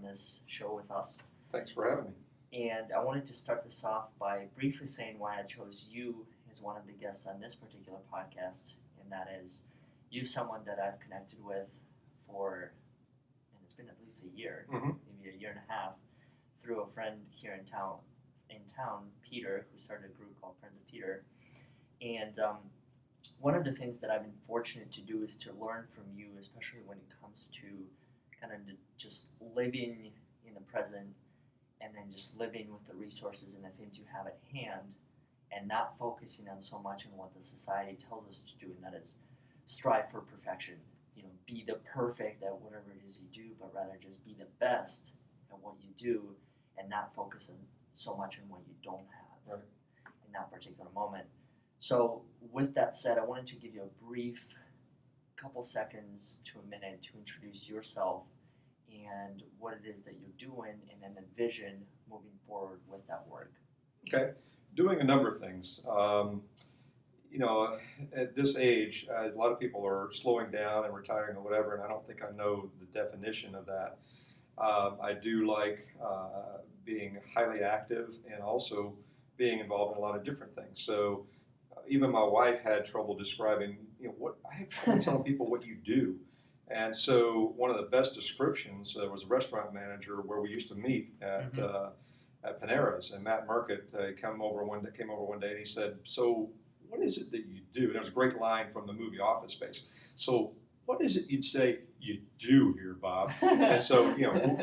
this show with us. Thanks for having me. And I wanted to start this off by briefly saying why I chose you as one of the guests on this particular podcast, and that is you're someone that I've connected with for, and it's been at least a year, maybe a year and a half, through a friend here in town, Peter, who started a group called Friends of Peter. And one of the things that I've been fortunate to do is to learn from you, especially when it comes to kind of just living in the present and then just living with the resources and the things you have at hand and not focusing on so much on what the society tells us to do, and that is strive for perfection. You know, be the perfect at whatever it is you do, but rather just be the best at what you do and not focus on so much on what you don't have in that particular moment. So with that said, I wanted to give you a brief couple seconds to a minute to introduce yourself and what it is that you're doing and then the vision moving forward with that work. Okay, doing a number of things. At this age, a lot of people are slowing down and retiring or whatever, and I don't think I know the definition of that. I do like being highly active and also being involved in a lot of different things. So even my wife had trouble describing, I have trouble telling people what you do. And so one of the best descriptions was a restaurant manager where we used to meet at Panera's, and Matt Merkett came over one day and he said, "So what is it that you do?" And there was a great line from the movie Office Space. "So what is it you'd say you do here, Bob?" And so,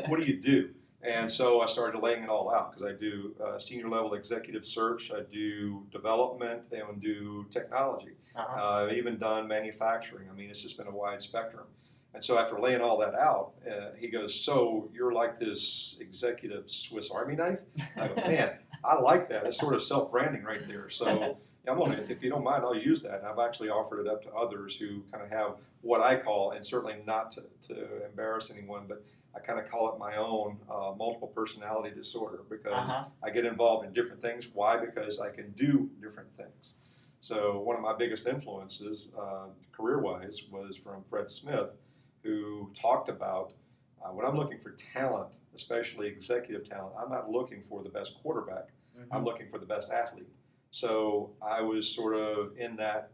what do you do? And so I started laying it all out because I do senior level executive search, I do development, and do technology. I've even done manufacturing. I mean, it's just been a wide spectrum. And so after laying all that out, he goes, "So you're like this executive Swiss Army knife?" I go, "Man, I like that. It's sort of self-branding right there." So I'm gonna, if you don't mind, I'll use that. And I've actually offered it up to others who kind of have what I call, and certainly not to embarrass anyone, but I kind of call it my own multiple personality disorder because I get involved in different things. Why? Because I can do different things. So one of my biggest influences, career-wise, was from Fred Smith, who talked about when I'm looking for talent, especially executive talent, I'm not looking for the best quarterback. I'm looking for the best athlete. So I was sort of in that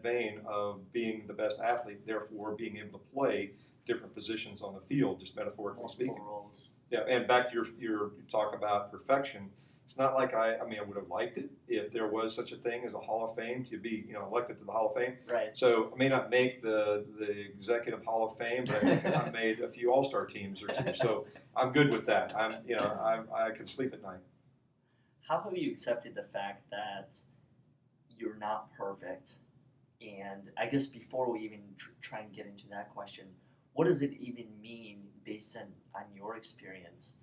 vein of being the best athlete, therefore being able to play different positions on the field, just metaphorically speaking. Roles. Yeah, and back to your talk about perfection. It's not like I would have liked it if there was such a thing as a Hall of Fame to be, elected to the Hall of Fame. Right. So I may not make the Executive Hall of Fame, but I think I made a few All-Star teams or two. So I'm good with that. I can sleep at night. How have you accepted the fact that you're not perfect? And I guess before we even try and get into that question, what does it even mean based on your experience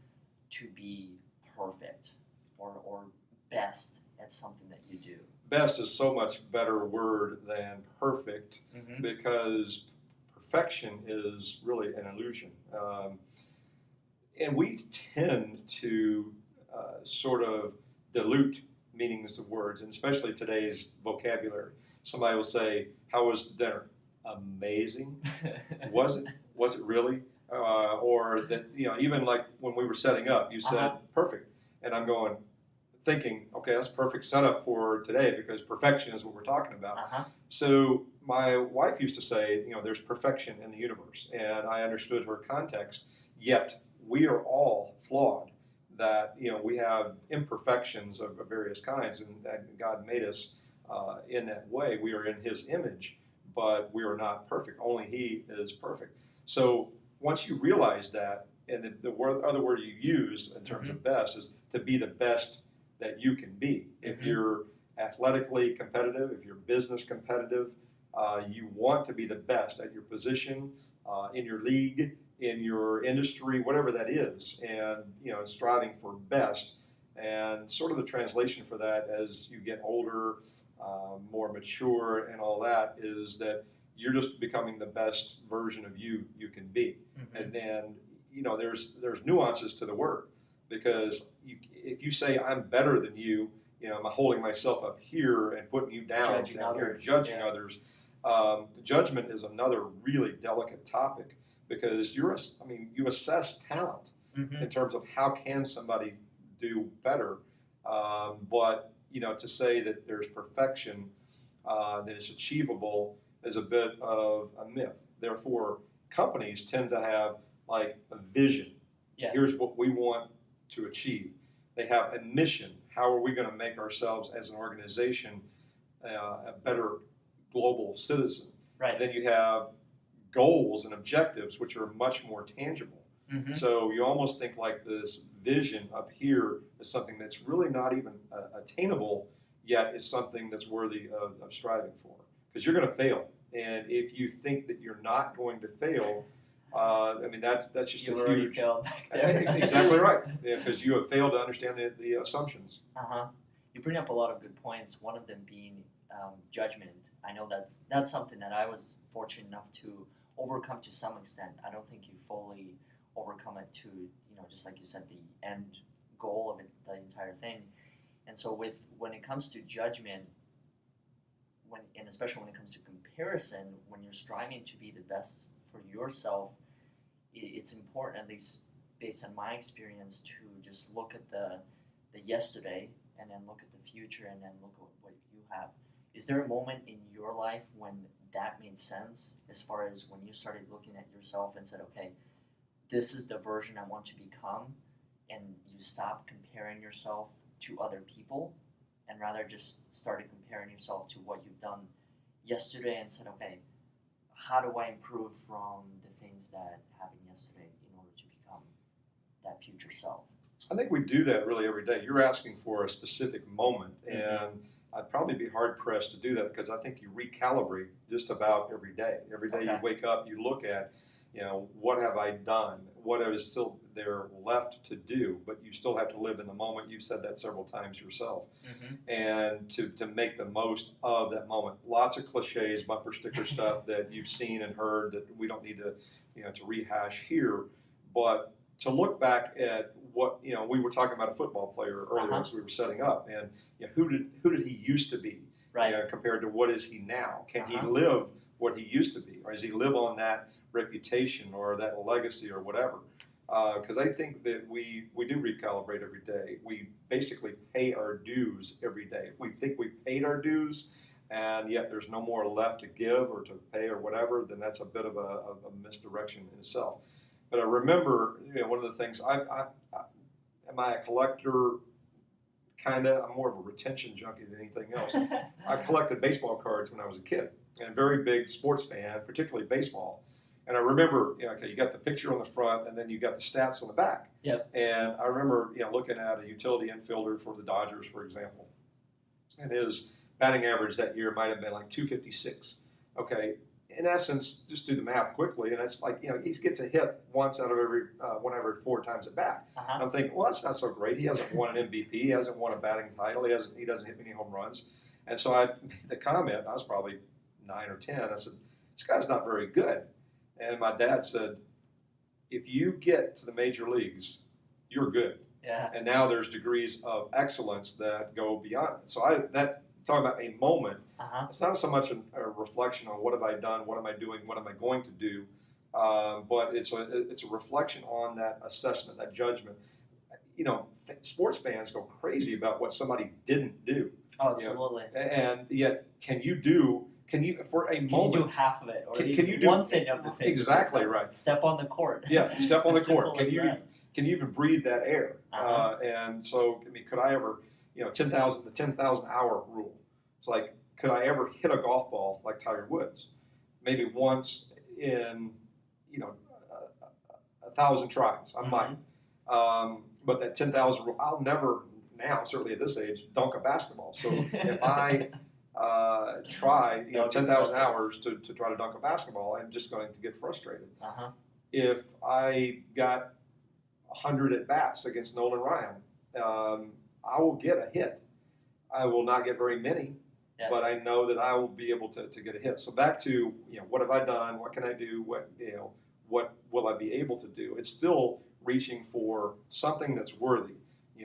to be perfect or best at something that you do? Best is so much better word than perfect because perfection is really an illusion. And we tend to sort of dilute meanings of words, and especially today's vocabulary. Somebody will say, "How was the dinner?" "Amazing." Was it? Was it really? Or that, even like when we were setting up, you said perfect. And I'm thinking, okay, that's a perfect setup for today because perfection is what we're talking about. So my wife used to say, there's perfection in the universe. And I understood her context, yet we are all flawed. That, we have imperfections of various kinds, and that God made us in that way. We are in His image, but we are not perfect. Only He is perfect. So once you realize that, and the other word you used in terms of best is to be the best that you can be. If you're athletically competitive, if you're business competitive, you want to be the best at your position, in your league, in your industry, whatever that is, and striving for best. And sort of the translation for that as you get older, more mature and all that is that you're just becoming the best version of you can be. And there's nuances to the word because if you say I'm better than you, I'm holding myself up here and putting you down here, judging others. Judgment is another really delicate topic because you assess talent. in terms of how can somebody do better. But to say that there's perfection that is achievable is a bit of a myth. Therefore, companies tend to have like a vision. Yeah. Here's what we want to achieve. They have a mission. How are we going to make ourselves as an organization a better global citizen? Right. Then you have goals and objectives, which are much more tangible. Mm-hmm. So you almost think like this vision up here is something that's really not even attainable, yet it's something that's worthy of striving for. Because you're going to fail. And if you think that you're not going to fail, that's just you a already huge. failed back there. Exactly right. Because you have failed to understand the assumptions. You bring up a lot of good points. One of them being judgment. I know that's something that I was fortunate enough to overcome to some extent. I don't think you fully overcome it to just like you said, the end goal of it, the entire thing. And so when it comes to judgment, and especially when it comes to comparison, when you're striving to be the best for yourself, it's important, at least based on my experience, to just look at the yesterday and then look at the future and then look at what you have. Is there a moment in your life when that made sense, as far as when you started looking at yourself and said, okay, this is the version I want to become, and you stopped comparing yourself to other people and rather just started comparing yourself to what you've done yesterday and said, okay, how do I improve from the things that happened yesterday in order to become that future self? I think we do that really every day. You're asking for a specific moment, and I'd probably be hard-pressed to do that because I think you recalibrate just about every day. Every day you wake up, you look at, what have I done? What is still there left to do? But you still have to live in the moment. You've said that several times yourself. And to make the most of that moment. Lots of cliches, bumper sticker stuff that you've seen and heard that we don't need to, to rehash here. But to look back at what, we were talking about a football player earlier as we were setting up, and who did he used to be compared to what is he now? Can he live what he used to be, or does he live on that reputation or that legacy or whatever? Because I think that we do recalibrate every day. We basically pay our dues every day. If we think we've paid our dues and yet there's no more left to give or to pay or whatever, then that's a bit of a misdirection in itself. But I remember, one of the things, am I a collector? Kind of. I'm more of a retention junkie than anything else. I collected baseball cards when I was a kid, and a very big sports fan, particularly baseball. And I remember, you got the picture on the front, and then you got the stats on the back. Yep. And I remember, looking at a utility infielder for the Dodgers, for example, and his batting average that year might have been like 256. Okay. In essence, just do the math quickly, and it's like, he gets a hit once out of one every 4 times at bat. And I'm thinking, well, that's not so great. He hasn't won an MVP. He hasn't won a batting title. He doesn't hit many home runs. And so I made the comment. I was probably 9 or 10. I said, this guy's not very good. And my dad said, if you get to the major leagues, you're good. Yeah. And now there's degrees of excellence that go beyond it. So talking about a moment, it's not so much a reflection on what have I done, what am I doing, what am I going to do, but it's a reflection on that assessment, that judgment. Sports fans go crazy about what somebody didn't do. Oh, absolutely. And yet, can you for a moment? Can you do half of it, or can you do one thing of the thing? Exactly right. Step on the court. Yeah, step on the court. Can you even breathe that air? And so, could I ever, the 10,000 hour rule? It's like, could I ever hit a golf ball like Tiger Woods? Maybe once in, 1,000 tries. I might. But that 10,000 rule, I'll never now, certainly at this age, dunk a basketball. So if I try, 10,000 hours to try to dunk a basketball, I'm just going to get frustrated. If I got 100 at bats against Nolan Ryan, I will get a hit. I will not get very many, but I know that I will be able to get a hit. So back to, what have I done? What can I do? What will I be able to do? It's still reaching for something that's worthy,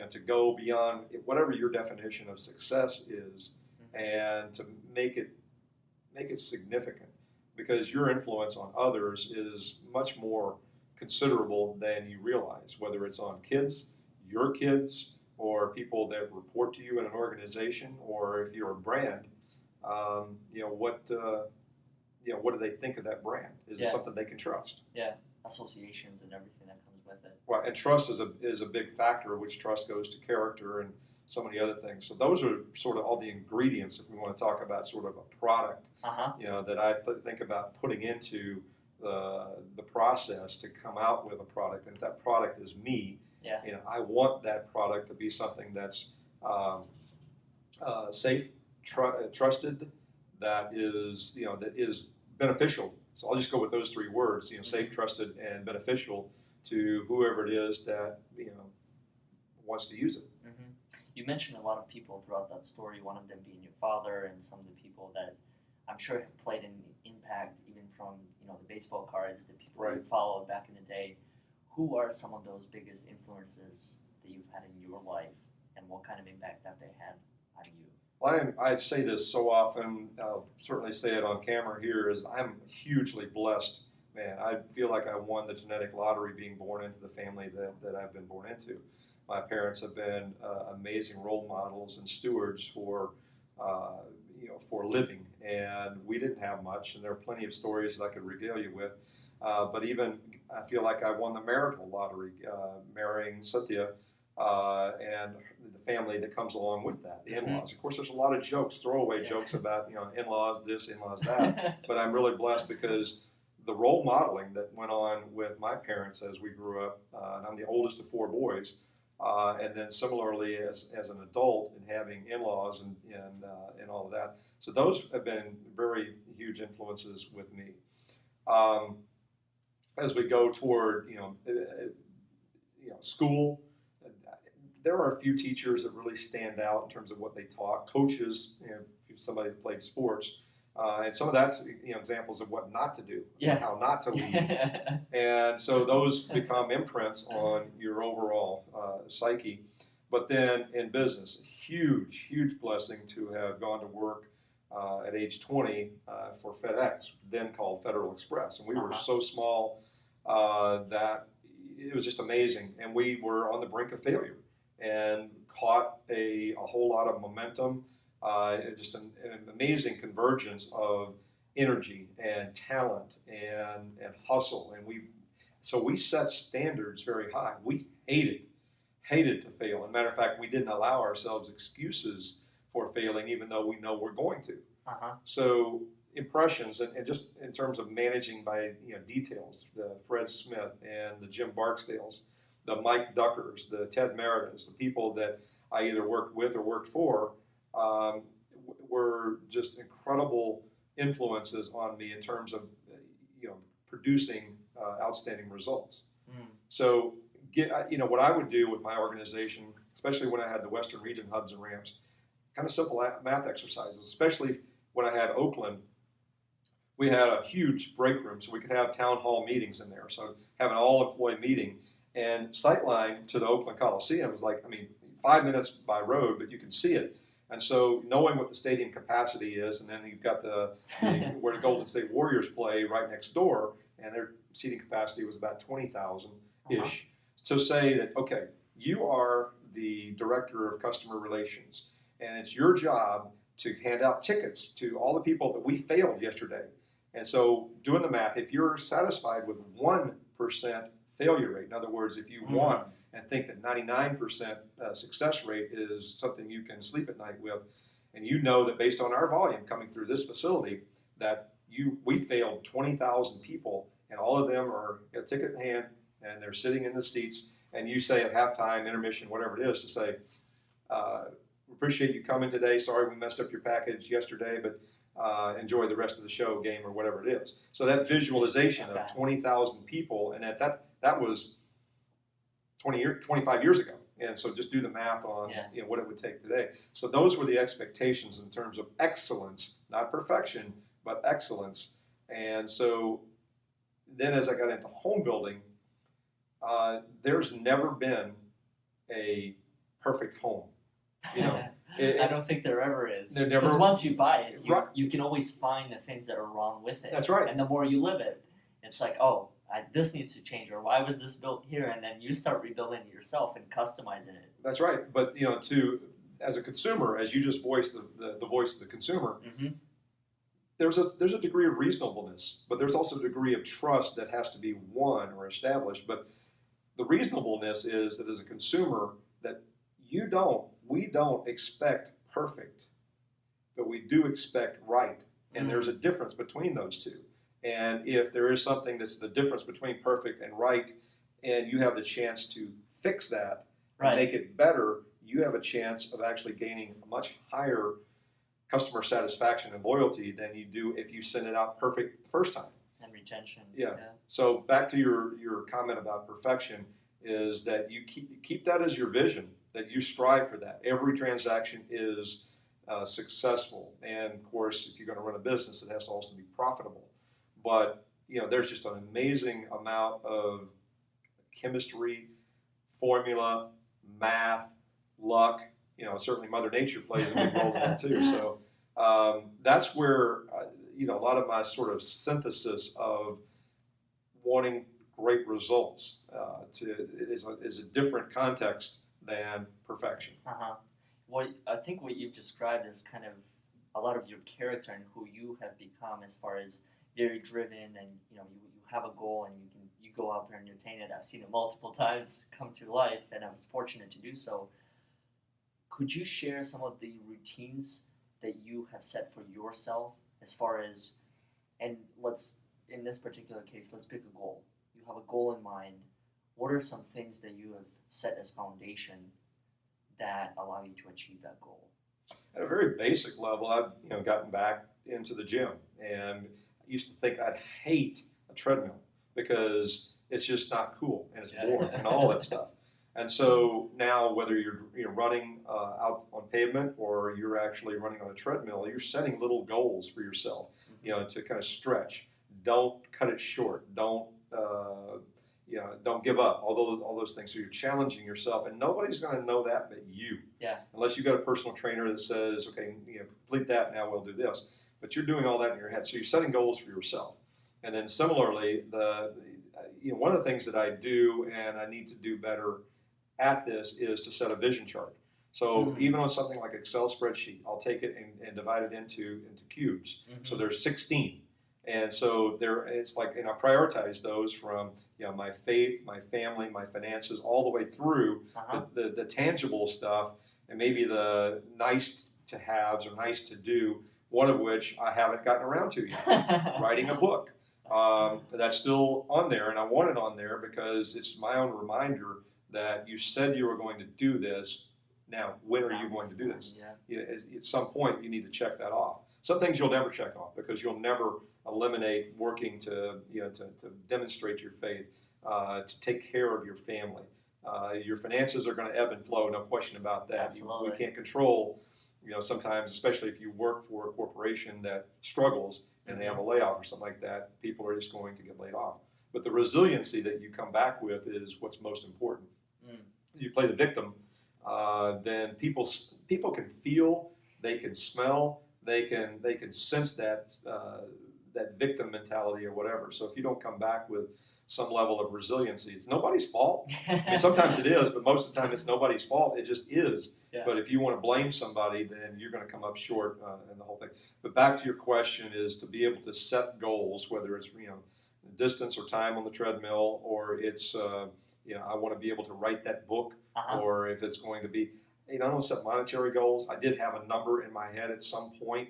to go beyond whatever your definition of success is, and to make it significant, because your influence on others is much more considerable than you realize, whether it's on kids, your kids, or people that report to you in an organization, or if you're a brand. What do they think of that brand? Is it something they can trust? Yeah, associations and everything that comes with it. Well, and trust is a big factor, which trust goes to character and so many other things. So those are sort of all the ingredients, if we want to talk about sort of a product, that I think about putting into the process to come out with a product. And if that product is me, I want that product to be something that's safe, trusted, that is beneficial. So I'll just go with those three words, safe, trusted, and beneficial to whoever it is that wants to use it. Mm-hmm. You mentioned a lot of people throughout that story, one of them being your father, and some of the people that I'm sure have played an impact, even from the baseball cards, the people you followed back in the day. Who are some of those biggest influences that you've had in your life, and what kind of impact have they had on you? Well, I'd say this so often, I'll certainly say it on camera here, is I'm hugely blessed. Man, I feel like I won the genetic lottery being born into the family that I've been born into. My parents have been amazing role models and stewards for living, and we didn't have much, and there are plenty of stories that I could regale you with. But even I feel like I won the marital lottery, marrying Cynthia, and the family that comes along with that, the in-laws. Of course, there's a lot of jokes, throwaway jokes about in-laws this, in-laws that. But I'm really blessed because the role modeling that went on with my parents as we grew up, and I'm the oldest of four boys, and then similarly as an adult and having in-laws and all of that. So those have been very huge influences with me. As we go toward school, there are a few teachers that really stand out in terms of what they taught. Coaches, if somebody played sports, and some of that's examples of what not to do, how not to lead. And so those become imprints on your overall psyche. But then in business, huge blessing to have gone to work at age 20 for FedEx, then called Federal Express. And we were so small that it was just amazing. And we were on the brink of failure and caught a whole lot of momentum, just an amazing convergence of energy and talent and hustle. And we set standards very high. We hated to fail. As a matter of fact, we didn't allow ourselves excuses for failing, even though we know we're going to. So impressions, and just in terms of managing by details, the Fred Smith and the Jim Barksdales, the Mike Duckers, the Ted Merediths, the people that I either worked with or worked for, were just incredible influences on me in terms of producing outstanding results. So what I would do with my organization, especially when I had the Western Region hubs and ramps, kind of simple math exercises, especially when I had Oakland. We had a huge break room, so we could have town hall meetings in there. So have an all-employee meeting, and sightline to the Oakland Coliseum is 5 minutes by road, but you can see it. And so knowing what the stadium capacity is, and then you've got where the Golden State Warriors play right next door, and their seating capacity was about 20,000-ish. So say that, okay, you are the director of customer relations, and it's your job to hand out tickets to all the people that we failed yesterday. And so doing the math, if you're satisfied with 1% failure rate, in other words, if you want and think that 99% success rate is something you can sleep at night with, and you know that based on our volume coming through this facility, that we failed 20,000 people, and all of them are a ticket in hand, and they're sitting in the seats, and you say at halftime, intermission, whatever it is, to say, appreciate you coming today. Sorry we messed up your package yesterday, but enjoy the rest of the show, game, or whatever it is. So that visualization of 20,000 people, and that was 25 years ago. And so just do the math on what it would take today. So those were the expectations in terms of excellence, not perfection, but excellence. And so then as I got into home building, there's never been a perfect home. I don't think there ever is. Because once you buy it, you can always find the things that are wrong with it. That's right. And the more you live it, it's like, oh, this needs to change, or why was this built here, and then you start rebuilding it yourself and customizing it. That's right. But as a consumer, as you just voiced the voice of the consumer, Mm-hmm. there's a degree of reasonableness, but there's also a degree of trust that has to be won or established. But the reasonableness is that as a consumer, that we don't expect perfect, but we do expect right. And there's a difference between those two. And if there is something that's the difference between perfect and right, and you have the chance to fix that and make it better, you have a chance of actually gaining a much higher customer satisfaction and loyalty than you do if you send it out perfect the first time. And retention. Yeah. So back to your comment about perfection is that you keep that as your vision, that you strive for that. Every transaction is successful, and of course, if you're going to run a business, it has to also be profitable. But there's just an amazing amount of chemistry, formula, math, luck. Certainly Mother Nature plays a big role in that too. So that's where a lot of my sort of synthesis of wanting great results is a different context than perfection. I think what you've described is kind of a lot of your character and who you have become, as far as very driven, and you have a goal and you go out there and attain it. I've seen it multiple times come to life, and I was fortunate to do so. Could you share some of the routines that you have set for yourself, as far as, and in this particular case, let's pick a goal. You have a goal in mind. What are some things that you have set as foundation that allow you to achieve that goal? At a very basic level, I've gotten back into the gym, and I used to think I'd hate a treadmill because it's just not cool and it's boring and all that stuff. And so now, whether you're running out on pavement or you're actually running on a treadmill, you're setting little goals for yourself, to kind of stretch. Don't cut it short. Don't give up. All those things. So you're challenging yourself, and nobody's going to know that but you. Yeah. Unless you've got a personal trainer that says, okay, complete that. Now we'll do this. But you're doing all that in your head. So you're setting goals for yourself. And then similarly, one of the things that I do, and I need to do better at this, is to set a vision chart. So even on something like Excel spreadsheet, I'll take it and divide it into cubes. So there's 16. And so it's like, I prioritize those from my faith, my family, my finances, all the way through the tangible stuff, and maybe the nice to haves or nice to do, one of which I haven't gotten around to yet, writing a book. That's still on there, and I want it on there because it's my own reminder that you said you were going to do this. Now, when are you going to do this? At some point, you need to check that off. Some things you'll never check off because you'll never eliminate working to demonstrate your faith, to take care of your family. Your finances are going to ebb and flow, no question about that. Absolutely. We can't control, sometimes, especially if you work for a corporation that struggles and they have a layoff or something like that, people are just going to get laid off. But the resiliency that you come back with is what's most important. You play the victim, then people can feel, they can smell, they can sense that victim mentality or whatever. So if you don't come back with some level of resiliency, it's nobody's fault. I mean, sometimes it is, but most of the time it's nobody's fault. It just is. Yeah. But if you want to blame somebody, then you're going to come up short in the whole thing. But back to your question is to be able to set goals, whether it's distance or time on the treadmill, or it's I want to be able to write that book, or if it's going to be, I don't set monetary goals. I did have a number in my head at some point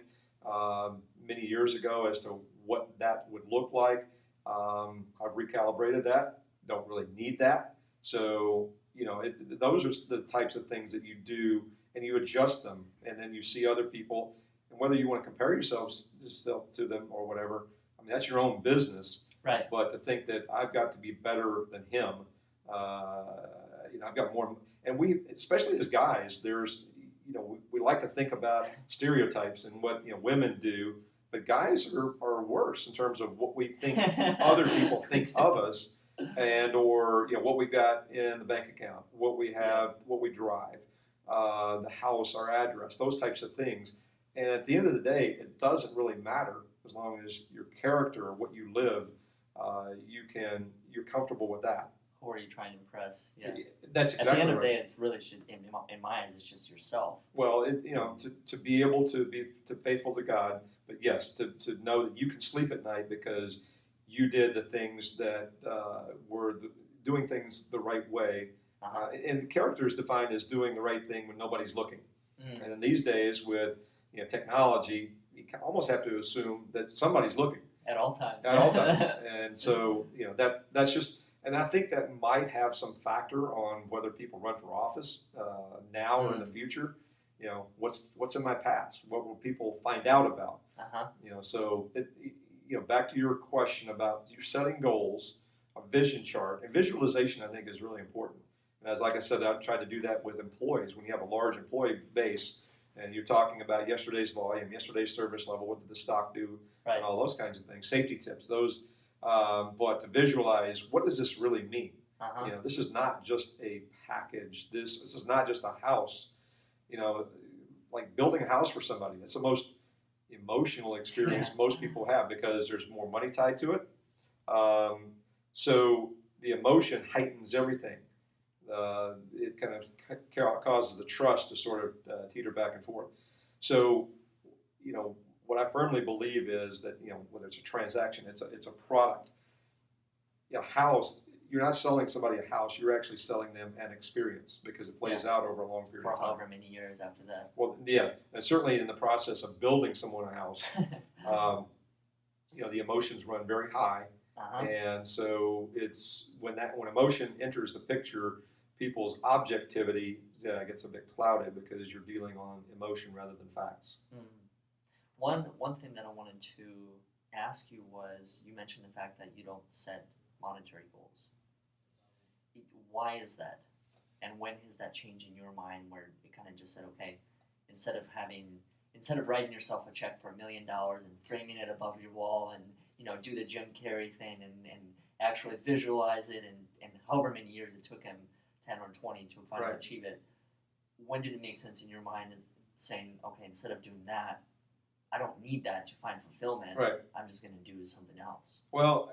many years ago as to what that would look like. I've recalibrated that. Don't really need that. So those are the types of things that you do, and you adjust them, and then you see other people, and whether you want to compare yourself to them or whatever. I mean, that's your own business. Right. But to think that I've got to be better than him, I've got more. And we, especially as guys, there's, we like to think about stereotypes and what women do, but guys are worse in terms of what we think other people think of us, and or what we got in the bank account, what we have, what we drive, the house, our address, those types of things. And at the end of the day, it doesn't really matter as long as your character, what you live, you're comfortable with that. Who are you trying to impress? Yeah. That's exactly At the end of the right. day, it's really should in my eyes, it's just yourself. Well, to be able to be faithful to God, but yes, to know that you can sleep at night because you did the things that doing things the right way. And character is defined as doing the right thing when nobody's looking. And in these days, with technology, you almost have to assume that somebody's looking at all times. At all times, and so that's just. And I think that might have some factor on whether people run for office now or in the future. What's in my past? What will people find out about? So back to your question about you're setting goals, a vision chart, and visualization. I think is really important. And like I said, I've tried to do that with employees. When you have a large employee base, and you're talking about yesterday's volume, yesterday's service level, what did the stock do, and all those kinds of things, safety tips, those. But to visualize, what does this really mean? This is not just a package. This is not just a house. Like building a house for somebody. It's the most emotional experience most people have because there's more money tied to it. So the emotion heightens everything. It kind of causes the trust to sort of teeter back and forth. So, what I firmly believe is that whether it's a transaction, it's a product. House. You're not selling somebody a house. You're actually selling them an experience because it plays out over a long period of time. For however many years after that. Well, yeah, and certainly in the process of building someone a house, the emotions run very high, and so it's when emotion enters the picture, people's objectivity gets a bit clouded because you're dealing on emotion rather than facts. One thing that I wanted to ask you was, you mentioned the fact that you don't set monetary goals. Why is that? And when has that changed in your mind where it kind of just said, okay, instead of writing yourself a check for $1 million and framing it above your wall and do the Jim Carrey thing and actually visualize it and however many years it took him, 10 or 20 to finally achieve it, when did it make sense in your mind as saying, okay, instead of doing that, I don't need that to find fulfillment. I'm just going to do something else. Well,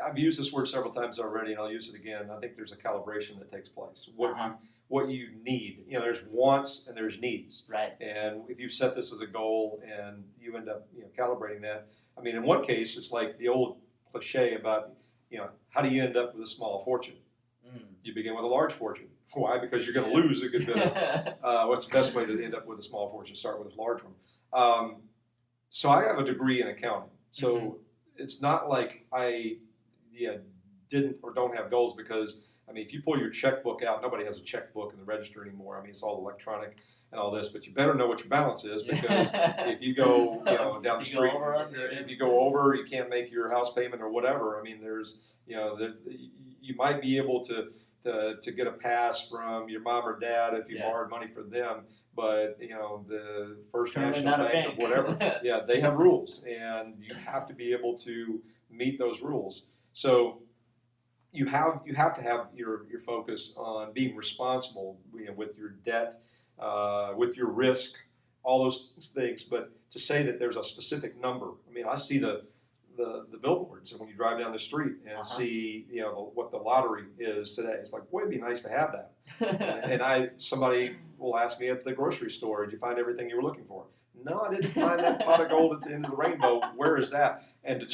I've used this word several times already, and I'll use it again. I think there's a calibration that takes place. What you need. There's wants and there's needs. And if you set this as a goal and you end up calibrating that, I mean, in one case, it's like the old cliche about how do you end up with a small fortune? You begin with a large fortune. Why? Because you're going to lose a good bit of what's the best way to end up with a small fortune? Start with a large one. So I have a degree in accounting. So it's not like I didn't or don't have goals because, I mean, if you pull your checkbook out, nobody has a checkbook in the register anymore. I mean, it's all electronic and all this, but you better know what your balance is because if you go down the street, if you go over, you can't make your house payment or whatever. I mean, there's, you might be able to get a pass from your mom or dad if you borrowed money from them, but the First National Bank or whatever, they have rules, and you have to be able to meet those rules. So you have to have your focus on being responsible, with your debt, with your risk, all those things. But to say that there's a specific number, I mean, I see the billboards, and when you drive down the street and see what the lottery is today, it's like, boy, it'd be nice to have that. and somebody will ask me at the grocery store, did you find everything you were looking for? No, I didn't find that pot of gold at the end of the rainbow. Where is that? And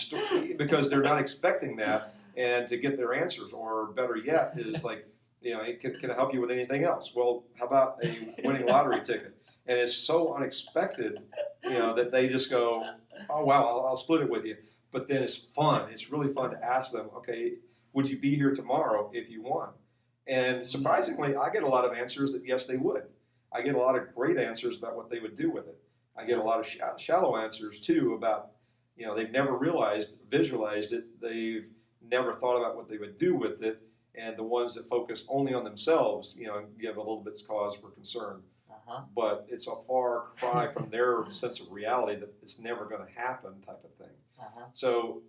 because they're not expecting that, and to get their answers, or better yet, is like, can I help you with anything else? Well, how about a winning lottery ticket? And it's so unexpected, that they just go, oh wow, I'll split it with you. But then it's fun. It's really fun to ask them, okay, would you be here tomorrow if you won? And surprisingly, I get a lot of answers that yes, they would. I get a lot of great answers about what they would do with it. I get a lot of shallow answers too about, they've never visualized it. They've never thought about what they would do with it. And the ones that focus only on themselves, give a little bit of cause for concern. But it's a far cry from their sense of reality that it's never going to happen type of thing. So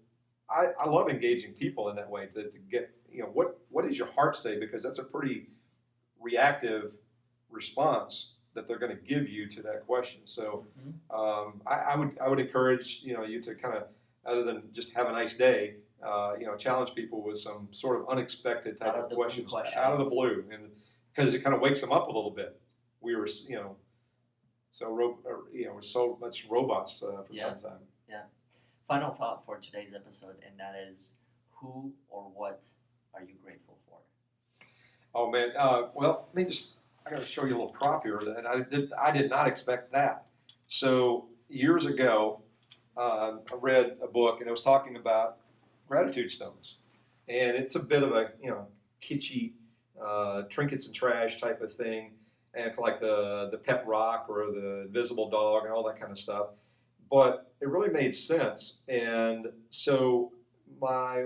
I love engaging people in that way to get, what does your heart say? Because that's a pretty reactive response that they're going to give you to that question. So I would encourage, you to kind of, other than just have a nice day, challenge people with some sort of unexpected type Out of of the blue questions questions. out of the blue, and because it kind of wakes them up a little bit. We were, we're so much robots from time to time. Final thought for today's episode, and that is, who or what are you grateful for? Oh man, well, let me I got to show you a little prop here, and I did not expect that. So years ago, I read a book, and it was talking about gratitude stones, and it's a bit of a kitschy trinkets and trash type of thing, and like the pet rock or the invisible dog and all that kind of stuff. But it really made sense, and so I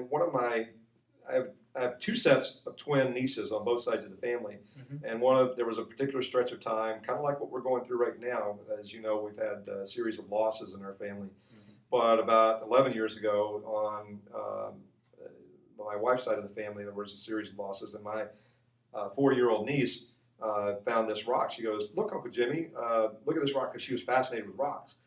have two sets of twin nieces on both sides of the family, and there was a particular stretch of time, kind of like what we're going through right now. As you know, we've had a series of losses in our family. But about 11 years ago, on my wife's side of the family, there was a series of losses, and my 4-year-old niece found this rock. She goes, "Look, Uncle Jimmy, look at this rock," because she was fascinated with rocks.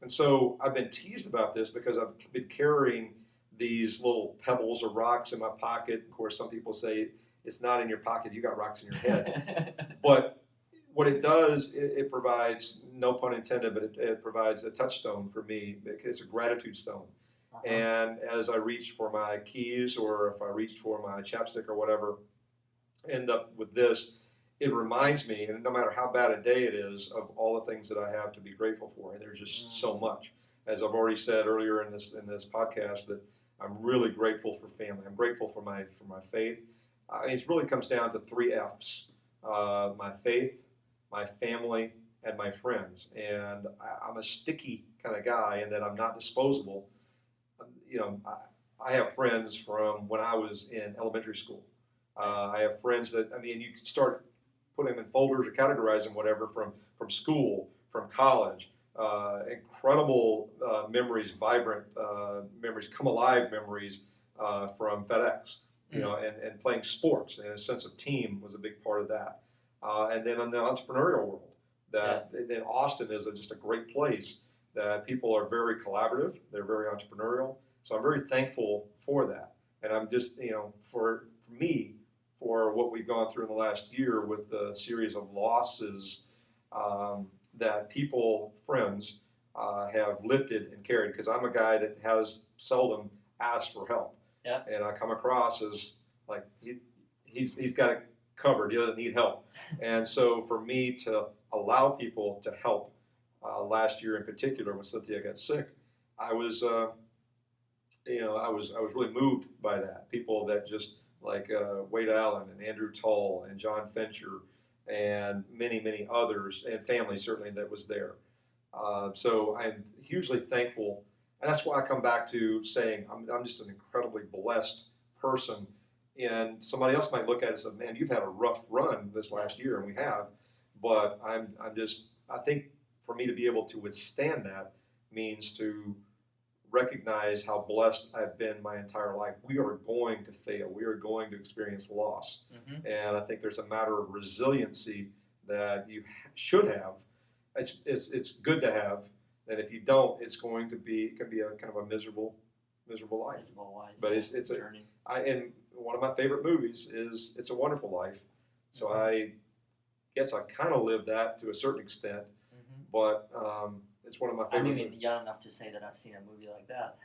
And so I've been teased about this because I've been carrying these little pebbles or rocks in my pocket. Of course, some people say it's not in your pocket, you got rocks in your head. But what it does, it provides, no pun intended, but it provides a touchstone for me. It's a gratitude stone. And as I reach for my keys, or if I reached for my chapstick or whatever, end up with this, it reminds me, and no matter how bad a day it is, of all the things that I have to be grateful for. And there's just so much. As I've already said earlier in this podcast, that I'm really grateful for family. I'm grateful for my faith. It really comes down to 3 F's: my faith, my family, and my friends. And I'm a sticky kind of guy in that I'm not disposable. I have friends from when I was in elementary school. I have friends that, you can start putting them in folders or categorize them, whatever, from school, from college. Incredible memories, vibrant memories, come alive memories from FedEx, and playing sports. And a sense of team was a big part of that. And then in the entrepreneurial world, that Austin is just a great place, that people are very collaborative, they're very entrepreneurial. So I'm very thankful for that. And I'm just, for me, for what we've gone through in the last year with the series of losses that people, friends, have lifted and carried. Because I'm a guy that has seldom asked for help. Yeah. And I come across as like he's got it covered. He doesn't need help. And so for me to allow people to help last year in particular, when Cynthia got sick, I was really moved by that. People that just like Wade Allen and Andrew Tull and John Fincher and many, many others, and family certainly that was there. So I'm hugely thankful, and that's why I come back to saying I'm just an incredibly blessed person. And somebody else might look at it and say, "Man, you've had a rough run this last year," and we have. But I think for me to be able to withstand that means to recognize how blessed I've been my entire life. We are going to fail. We are going to experience loss. And I think there's a matter of resiliency that you should have. It's good to have. And if you don't, it can be a kind of a miserable life. But it's a journey. And one of my favorite movies is It's a Wonderful Life. So I guess I kind of live that to a certain extent. But it's one of my favorite. I'm even young enough to say that I've seen a movie like that.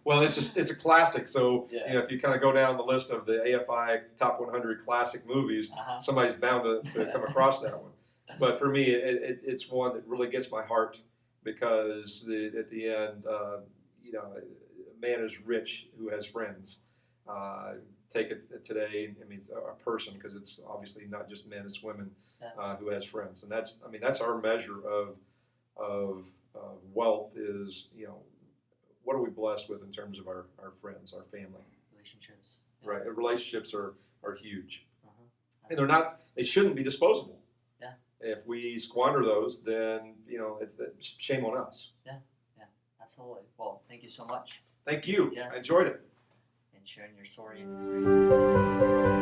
Well, it's a classic. So if you kind of go down the list of the AFI Top 100 classic movies, somebody's bound to come across that one. But for me, it's one that really gets my heart, because at the end, a man is rich who has friends. Take it today, it's a person, because it's obviously not just men, it's women who has friends. And that's our measure of wealth is, what are we blessed with in terms of our friends, our family. Relationships. Yeah. Right, relationships are huge. And they shouldn't be disposable. Yeah. If we squander those, then, it's shame on us. Yeah, absolutely. Well, thank you so much. Thank you. Yes. I enjoyed it. And sharing your story and experience.